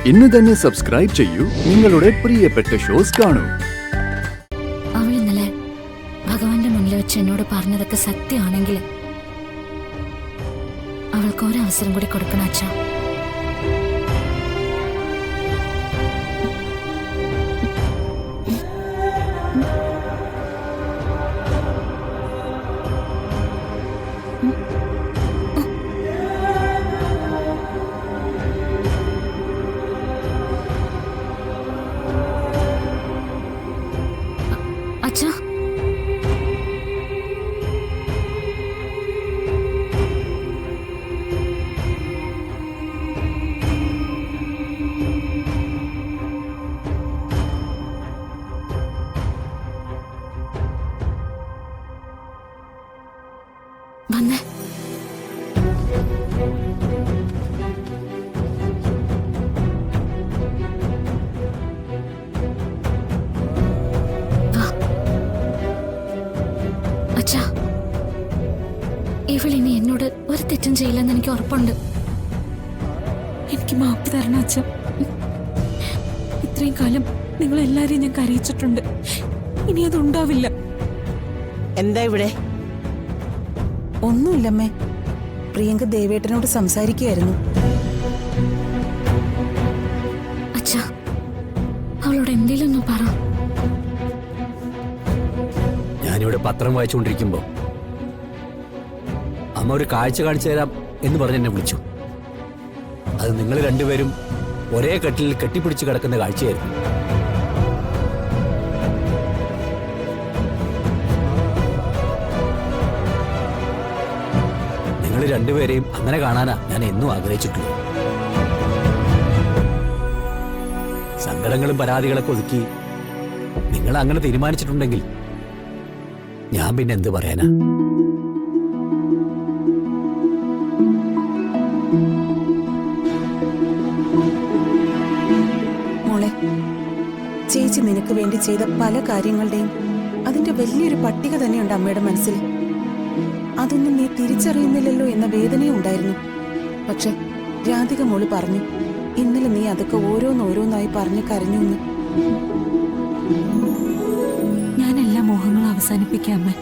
ഇന്ന് തന്നെ സബ്സ്ക്രൈബ് ചെയ്യൂ, നിങ്ങളുടെ പ്രിയപ്പെട്ട ഷോസ് കാണൂ. അവൾ ഇന്നലെ ഭഗവാന്റെ മുന്നിൽ വെച്ച് എന്നോട് പറഞ്ഞതൊക്കെ സത്യമാണെങ്കിൽ അവൾക്ക് ഒരവസരം കൂടി കൊടുക്കണം അച്ഛാ. അച്ഛാ, വന്നേ. അച്ഛാ, ഇവളിനി എന്നോട് ഒരു തെറ്റും ചെയ്യില്ലെന്ന് എനിക്ക് ഉറപ്പുണ്ട്. എനിക്ക് മാപ്പ് തരണം അച്ഛൻ. ഇത്രയും കാലം നിങ്ങളെല്ലാരെയും ഞാൻ കരയിച്ചിട്ടുണ്ട്. ഇനി അതുണ്ടാവില്ല. എന്താ ഇവിടെ? ഒന്നുമില്ലമ്മേ, പ്രിയങ്ക ദേവേട്ടനോട് സംസാരിക്കുകയായിരുന്നു. അച്ഛാ, അവളോട് എന്തേലും ഒന്ന് പറ. ഞാനിവിടെ പത്രം വായിച്ചുകൊണ്ടിരിക്കുമ്പോ അമ്മ ഒരു കാഴ്ച കാണിച്ചു തരാം എന്ന് പറഞ്ഞ് എന്നെ വിളിച്ചു. അത് നിങ്ങൾ രണ്ടുപേരും ഒരേ കട്ടിലിൽ കെട്ടിപ്പിടിച്ച് കിടക്കുന്ന കാഴ്ചയായിരുന്നു. നിങ്ങൾ രണ്ടുപേരെയും അങ്ങനെ കാണാനാ ഞാൻ എന്നും ആഗ്രഹിച്ചിട്ടുള്ളൂ. സങ്കടങ്ങളും പരാതികളൊക്കെ ഒതുക്കി നിങ്ങൾ അങ്ങനെ തീരുമാനിച്ചിട്ടുണ്ടെങ്കിൽ ഞാൻ പിന്നെ എന്ത് പറയാനാ? മോളെ, ചേച്ചി നിനക്ക് വേണ്ടി ചെയ്ത പല കാര്യങ്ങളുടെയും അതിന്റെ വലിയൊരു പട്ടിക തന്നെയുണ്ട് അമ്മയുടെ മനസ്സിൽ. അതൊന്നും നീ തിരിച്ചറിയുന്നില്ലല്ലോ എന്ന വേദനയും ഉണ്ടായിരുന്നു. പക്ഷെ രാധിക മോള് പറഞ്ഞു, ഇന്നലെ നീ അതൊക്കെ ഓരോന്നോരോന്നായി പറഞ്ഞു കരഞ്ഞു എന്ന്. ഞാൻ എല്ലാ മോഹങ്ങളും അവസാനിപ്പിക്കാമേ.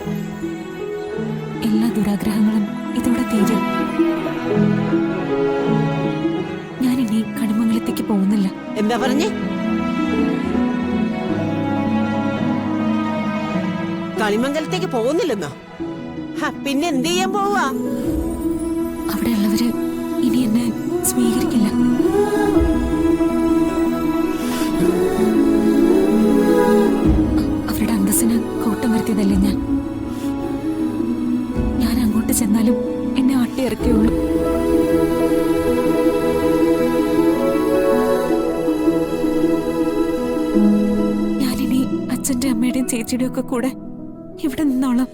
എല്ലാ ദുരാഗ്രഹങ്ങളും ഇതോടെ തീരും. ഞാൻ ഇനി കണിമംഗലത്തേക്ക് പോകുന്നില്ല. എന്താ പറഞ്ഞേ? കളിമംഗലത്തേക്ക് പോകുന്നില്ലെന്നോ? പിന്നെ എന്ത് ചെയ്യാൻ പോവാ? അവിടെയുള്ളവര് ഇനി എന്നെ സ്വീകരിക്കില്ല. അവരുടെ അന്തസ്സിന് കോട്ടം വരുത്തിയതല്ലേ ഞാൻ. ഞാൻ അങ്ങോട്ട് ചെന്നാലും എന്നെ ആട്ടിയിറക്കിയുള്ളൂ. ഞാനിനി അച്ഛന്റെ അമ്മയുടെയും ചേച്ചിയുടെയും ഒക്കെ കൂടെ ഇവിടെ നിന്നോളാം.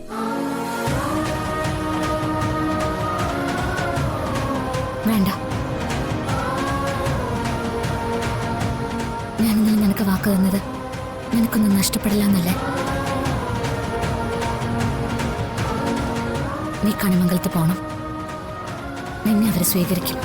വേണ്ട, ഞാനിന്നലെ നിനക്ക് വാക്ക് തന്നത് നിനക്കൊന്നും നഷ്ടപ്പെടില്ല എന്നല്ലേ? നീ കണിമംഗലത്ത് പോണം. നിന്നെ അവരെ സ്വീകരിക്കും.